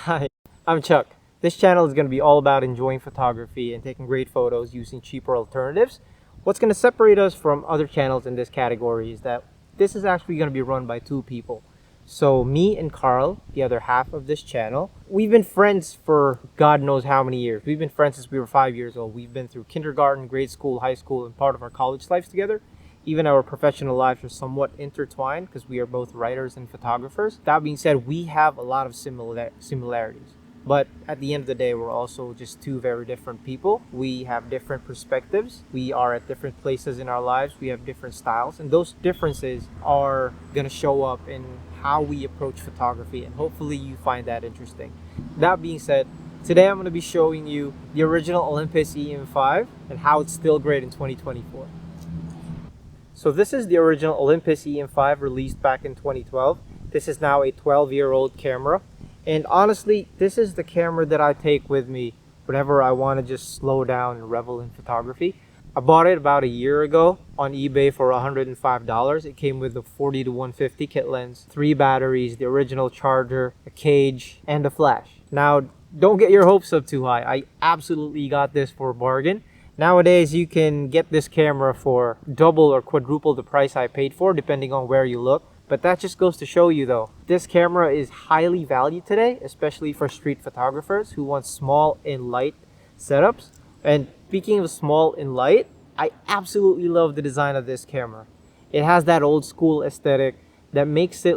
Hi, I'm Chuck. This channel is going to be all about enjoying photography and taking great photos using cheaper alternatives. What's going to separate us from other channels in this category is that this is actually going to be run by two people. So me and Carl, the other half of this channel, we've been friends for God knows how many years. We've been friends since we were 5 years old. We've been through kindergarten, grade school, high school, and part of our college lives together. Even our professional lives are somewhat intertwined because we are both writers and photographers. That being said, we have a lot of similarities. But at the end of the day, we're also just two very different people. We have different perspectives. We are at different places in our lives. We have different styles. And those differences are going to show up in how we approach photography. And hopefully you find that interesting. That being said, today I'm going to be showing you the original Olympus E-M5 and how it's still great in 2024. So this is the original Olympus E-M5 released back in 2012. This is now a 12-year-old camera. And honestly, this is the camera that I take with me whenever I want to just slow down and revel in photography. I bought it about a year ago on eBay for $105. It came with a 40-150 kit lens, 3 batteries, the original charger, a cage, and a flash. Now, don't get your hopes up too high. I absolutely got this for a bargain. Nowadays, you can get this camera for double or quadruple the price I paid for, depending on where you look. But that just goes to show you though, this camera is highly valued today, especially for street photographers who want small and light setups. And speaking of small and light, I absolutely love the design of this camera. It has that old school aesthetic that makes it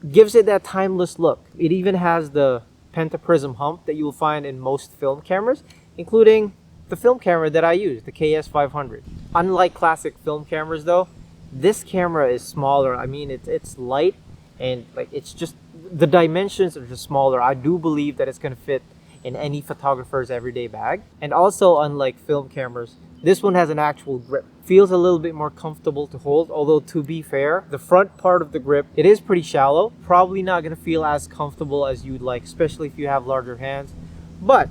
gives it that timeless look. It even has the pentaprism hump that you will find in most film cameras, including the film camera that I use, the KS500. Unlike classic film cameras though, this camera is smaller. I mean, it's light and it's just, the dimensions are just smaller. I do believe that it's going to fit in any photographer's everyday bag. And also, unlike film cameras, this one has an actual grip. Feels a little bit more comfortable to hold, although to be fair, the front part of the grip, it is pretty shallow. Probably not going to feel as comfortable as you'd like, especially if you have larger hands. But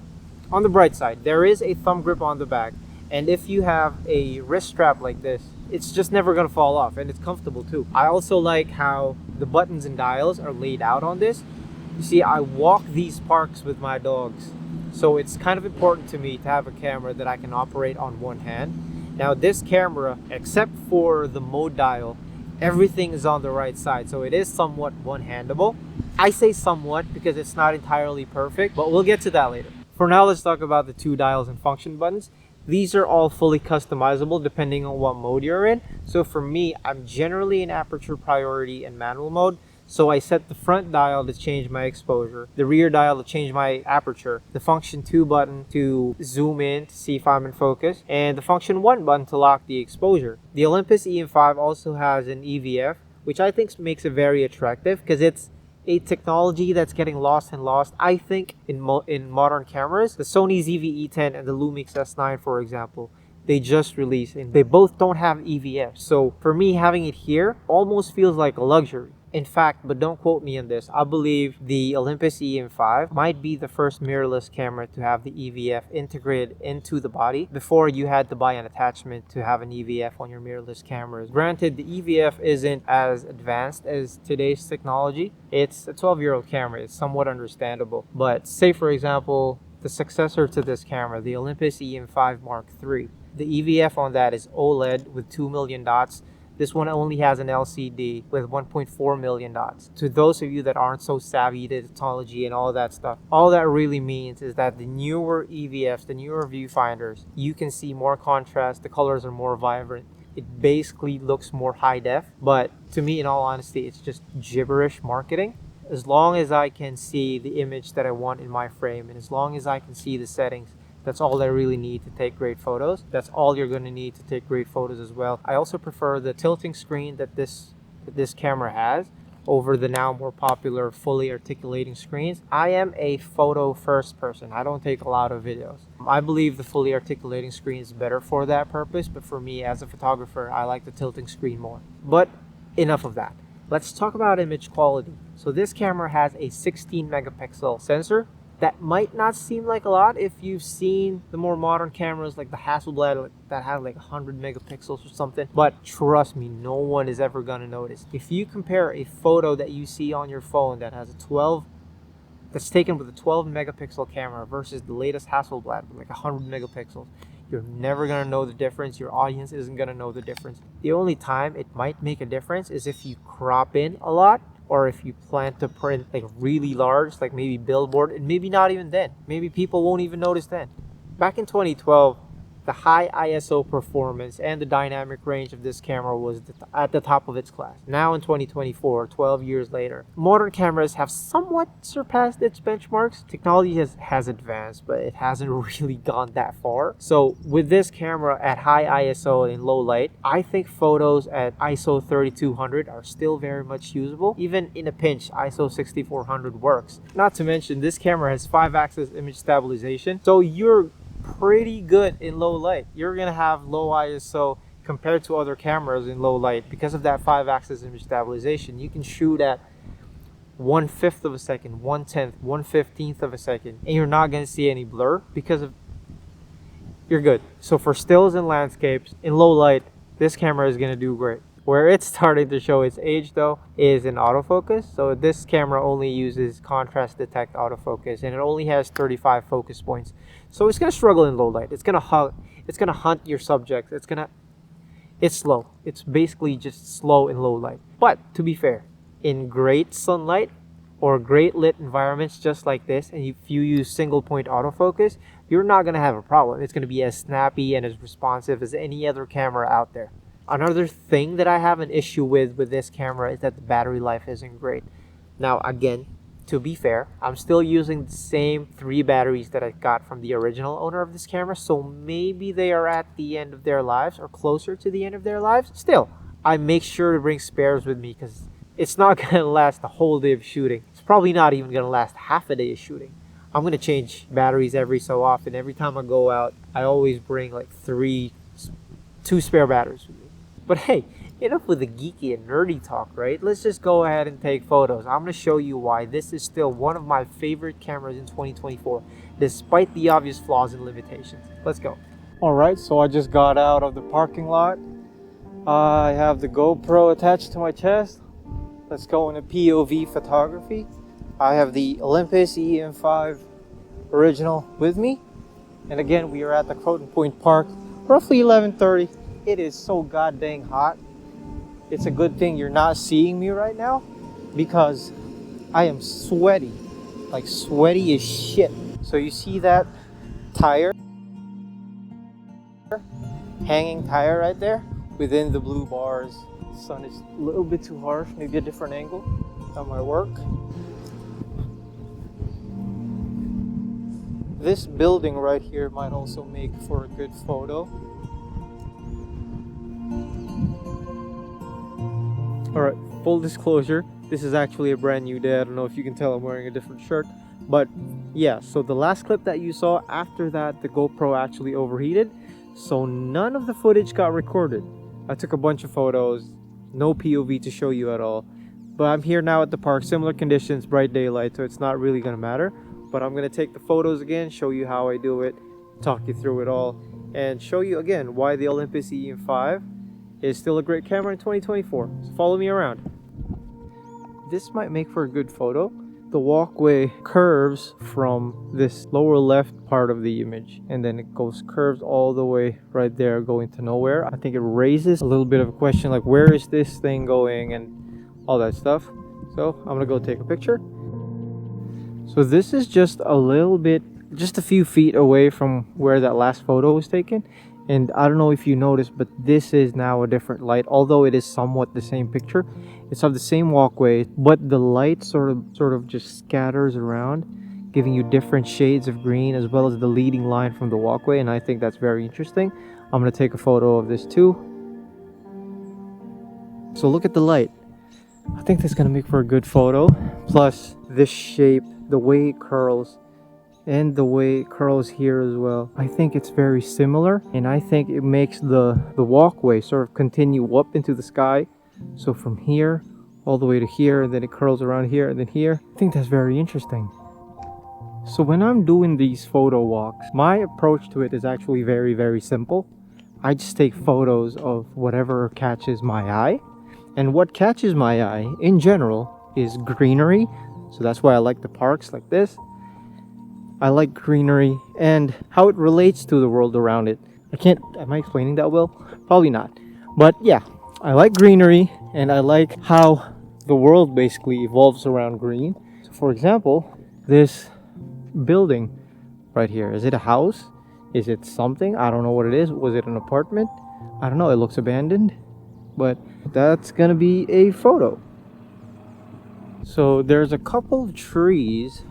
on the bright side, there is a thumb grip on the back, and if you have a wrist strap like this, it's just never going to fall off, and it's comfortable too. I also like how the buttons and dials are laid out on this. You see, I walk these parks with my dogs, so it's kind of important to me to have a camera that I can operate on one hand. Now this camera, except for the mode dial, everything is on the right side, so it is somewhat one-handable. I say somewhat because it's not entirely perfect, but we'll get to that later. For now, let's talk about the 2 dials and function buttons. These are all fully customizable depending on what mode you're in. So for me, I'm generally in aperture priority and manual mode. So I set the front dial to change my exposure, the rear dial to change my aperture, the function 2 button to zoom in to see if I'm in focus, and the function 1 button to lock the exposure. The Olympus E-M5 also has an EVF, which I think makes it very attractive because it's a technology that's getting lost, I think, in modern cameras. The Sony ZV-E10 and the Lumix S9, for example, they just released and they both don't have EVF. So for me, having it here almost feels like a luxury. In fact, but don't quote me on this, I believe the Olympus E-M5 might be the first mirrorless camera to have the EVF integrated into the body. Before, you had to buy an attachment to have an EVF on your mirrorless cameras. Granted, the EVF isn't as advanced as today's technology. It's a 12-year-old camera. It's somewhat understandable. But say, for example, the successor to this camera, the Olympus E-M5 Mark III. The EVF on that is OLED with 2 million dots. This one only has an LCD with 1.4 million dots. To those of you that aren't so savvy to technology and all that stuff, all that really means is that the newer EVFs, the newer viewfinders, you can see more contrast, the colors are more vibrant. It basically looks more high def, but to me, in all honesty, it's just gibberish marketing. As long as I can see the image that I want in my frame, and as long as I can see the settings, that's all I really need to take great photos. That's all you're going to need to take great photos as well. I also prefer the tilting screen that this camera has over the now more popular fully articulating screens. I am a photo first person. I don't take a lot of videos. I believe the fully articulating screen is better for that purpose, but for me as a photographer, I like the tilting screen more. But enough of that. Let's talk about image quality. So this camera has a 16 megapixel sensor. That might not seem like a lot if you've seen the more modern cameras like the Hasselblad that have like 100 megapixels or something. But trust me, no one is ever going to notice. If you compare a photo that you see on your phone that has a 12 that's taken with a 12 megapixel camera versus the latest Hasselblad with like 100 megapixels, you're never going to know the difference. Your audience isn't going to know the difference. The only time it might make a difference is if you crop in a lot, or if you plan to print like really large, like maybe billboard, and maybe not even then. Maybe people won't even notice then. Back in 2012, the high ISO performance and the dynamic range of this camera was at the top of its class. Now in 2024, 12 years later, modern cameras have somewhat surpassed its benchmarks. Technology has advanced, but it hasn't really gone that far. So with this camera at high ISO and low light, I think photos at ISO 3200 are still very much usable. Even in a pinch, ISO 6400 works. Not to mention, this camera has 5-axis image stabilization, so you're pretty good in low light. You're gonna have low ISO compared to other cameras in low light because of that 5-axis image stabilization. You can shoot at 1/5 of a second, 1/10, 1/15 of a second, and you're not gonna see any blur because of you're good. So for stills and landscapes in low light, this camera is gonna do great. Where it's starting to show its age though is in autofocus. So this camera only uses contrast detect autofocus, and it only has 35 focus points. So it's gonna struggle in low light. It's gonna hunt your subject. It's slow. It's basically just slow in low light. But to be fair, in great sunlight or great lit environments just like this, and if you use single point autofocus, you're not gonna have a problem. It's gonna be as snappy and as responsive as any other camera out there. Another thing that I have an issue with this camera is that the battery life isn't great. Now again, to be fair, I'm still using the same 3 batteries that I got from the original owner of this camera, so maybe they are at the end of their lives or closer to the end of their lives. Still, I make sure to bring spares with me because it's not gonna last the whole day of shooting. It's probably not even gonna last half a day of shooting. I'm gonna change batteries every so often. Every time I go out, I always bring like 2 spare batteries with me. But hey, enough with the geeky and nerdy talk, right? Let's just go ahead and take photos. I'm going to show you why this is still one of my favorite cameras in 2024, despite the obvious flaws and limitations. Let's go. All right, so I just got out of the parking lot. I have the GoPro attached to my chest. Let's go into POV photography. I have the Olympus E-M5 original with me. And again, we are at the Croton Point Park, roughly 11:30. It is so goddamn hot. It's a good thing you're not seeing me right now because I am sweaty, like sweaty as shit. So you see that tire, hanging tire right there within the blue bars. The sun is a little bit too harsh, maybe a different angle. That might work. This building right here might also make for a good photo. Alright, full disclosure, this is actually a brand new day. I don't know if you can tell I'm wearing a different shirt. But yeah, so the last clip that you saw, after that the GoPro actually overheated. So none of the footage got recorded. I took a bunch of photos, no POV to show you at all. But I'm here now at the park, similar conditions, bright daylight, so it's not really going to matter. But I'm going to take the photos again, show you how I do it, talk you through it all, and show you again why the Olympus E-M5 is still a great camera in 2024. So follow me around. This might make for a good photo. The walkway curves from this lower left part of the image, and then it curves all the way right there, going to nowhere. I think it raises a little bit of a question, like where is this thing going and all that stuff. So I'm gonna go take a picture. So this is just a few feet away from where that last photo was taken. And I don't know if you noticed, but this is now a different light. Although it is somewhat the same picture, it's of the same walkway, but the light sort of just scatters around, giving you different shades of green as well as the leading line from the walkway. And I think that's very interesting. I'm going to take a photo of this too. So look at the light. I think that's going to make for a good photo. Plus this shape, the way it curls, and the way it curls here as well. I think it's very similar, and I think it makes the walkway sort of continue up into the sky. So from here all the way to here, and then it curls around here and then here. I think that's very interesting. So when I'm doing these photo walks, my approach to it is actually very, very simple. I just take photos of whatever catches my eye. And what catches my eye in general is greenery, So that's why I like the parks like this. I like greenery and how it relates to the world around it. Am I explaining that well? Probably not. But yeah, I like greenery and I like how the world basically evolves around green. So for example, this building right here, is it a house? Is it something? I don't know what it is. Was it an apartment? I don't know. It looks abandoned, but that's gonna be a photo. So there's a couple of trees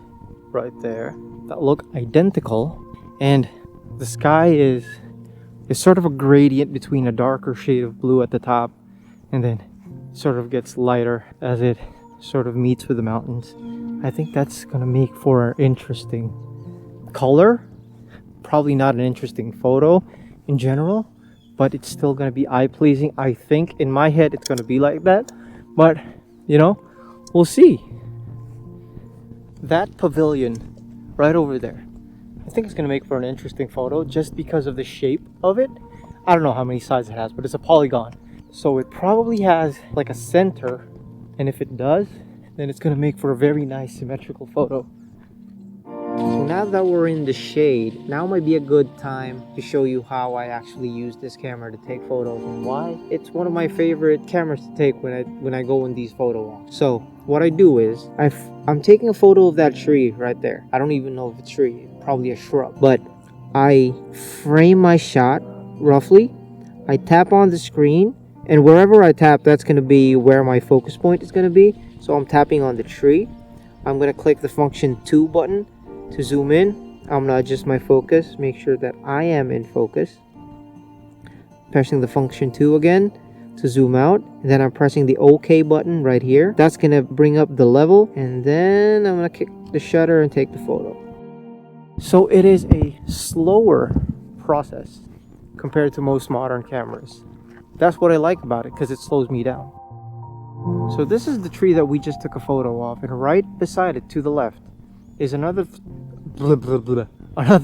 right there that look identical, and the sky is sort of a gradient between a darker shade of blue at the top and then sort of gets lighter as it sort of meets with the mountains. I think that's gonna make for an interesting color. Probably not an interesting photo in general, but it's still gonna be eye-pleasing. I think in my head it's gonna be like that, but you know, we'll see. That pavilion right over there, I think it's gonna make for an interesting photo just because of the shape of it. I don't know how many sides it has, but it's a polygon. So it probably has like a center, and if it does, then it's gonna make for a very nice symmetrical photo. So now that we're in the shade, now might be a good time to show you how I actually use this camera to take photos and why it's one of my favorite cameras to take when I go in these photo walks. So what I do is I'm taking a photo of that tree right there. I don't even know if it's a tree, probably a shrub, but I frame my shot roughly. I tap on the screen, and wherever I tap, that's going to be where my focus point is going to be. So I'm tapping on the tree. I'm going to click the function 2 button to zoom in. I'm gonna adjust my focus, make sure that I am in focus. Pressing the function 2 again to zoom out. And then I'm pressing the OK button right here. That's gonna bring up the level. And then I'm gonna kick the shutter and take the photo. So it is a slower process compared to most modern cameras. That's what I like about it, because it slows me down. So this is the tree that we just took a photo of, and right beside it to the left is another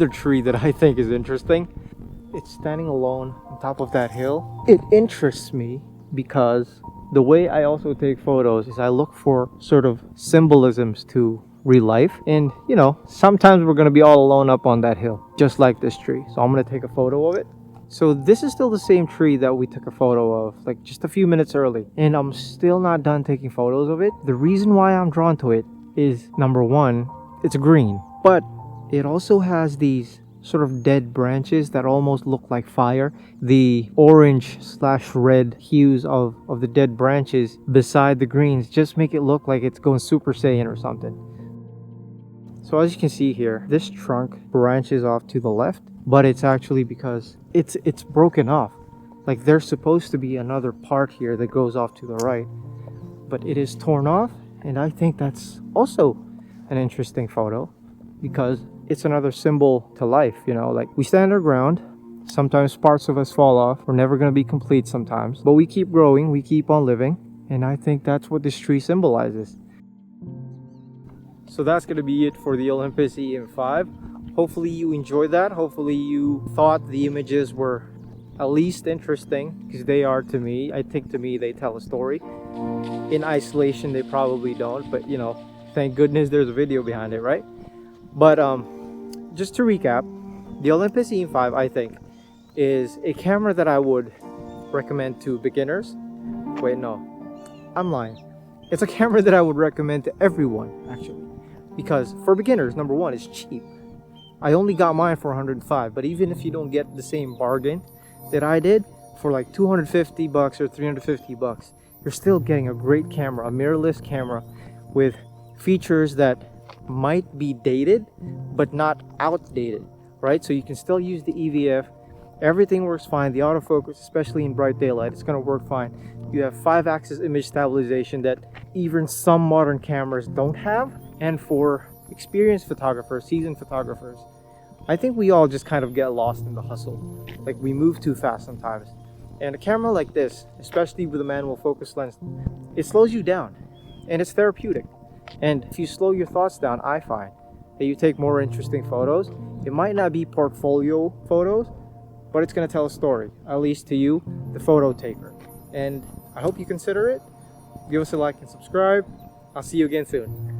tree that I think is interesting. It's standing alone on top of that hill. It interests me because the way I also take photos is I look for sort of symbolisms to real life, and you know, sometimes we're going to be all alone up on that hill, just like this tree. So I'm going to take a photo of it. So this is still the same tree that we took a photo of like just a few minutes early, and I'm still not done taking photos of it. The reason why I'm drawn to it is, number one, it's green, but it also has these sort of dead branches that almost look like fire. The orange/red hues of the dead branches beside the greens just make it look like it's going Super Saiyan or something. So as you can see here, this trunk branches off to the left, but it's actually because it's broken off. Like there's supposed to be another part here that goes off to the right, but it is torn off, and I think that's also an interesting photo because it's another symbol to life. You know, like we stand our ground, sometimes parts of us fall off, we're never going to be complete sometimes, but we keep growing, we keep on living, and I think that's what this tree symbolizes. So that's going to be it for the Olympus E-M5. Hopefully you enjoyed that. Hopefully you thought the images were at least interesting, because they are to me. I think to me they tell a story. In isolation they probably don't, but you know, thank goodness there's a video behind it, right? But just to recap, the Olympus E-M5 I think is a camera that I would recommend to beginners. Wait, no, I'm lying. It's a camera that I would recommend to everyone actually, because for beginners, number one, it's cheap. I only got mine for 105, but even if you don't get the same bargain that I did for like 250 bucks or 350 bucks, you're still getting a great camera, a mirrorless camera with features that might be dated but not outdated, right? So you can still use the EVF. Everything works fine. The autofocus, especially in bright daylight, it's going to work fine. You have 5-axis image stabilization that even some modern cameras don't have. And for experienced photographers, seasoned photographers, I think we all just kind of get lost in the hustle. Like we move too fast sometimes. And a camera like this, especially with a manual focus lens, it slows you down and it's therapeutic. And if you slow your thoughts down, I find that you take more interesting photos. It might not be portfolio photos, but it's going to tell a story, at least to you, the photo taker. And I hope you consider it. Give us a like and subscribe. I'll see you again soon.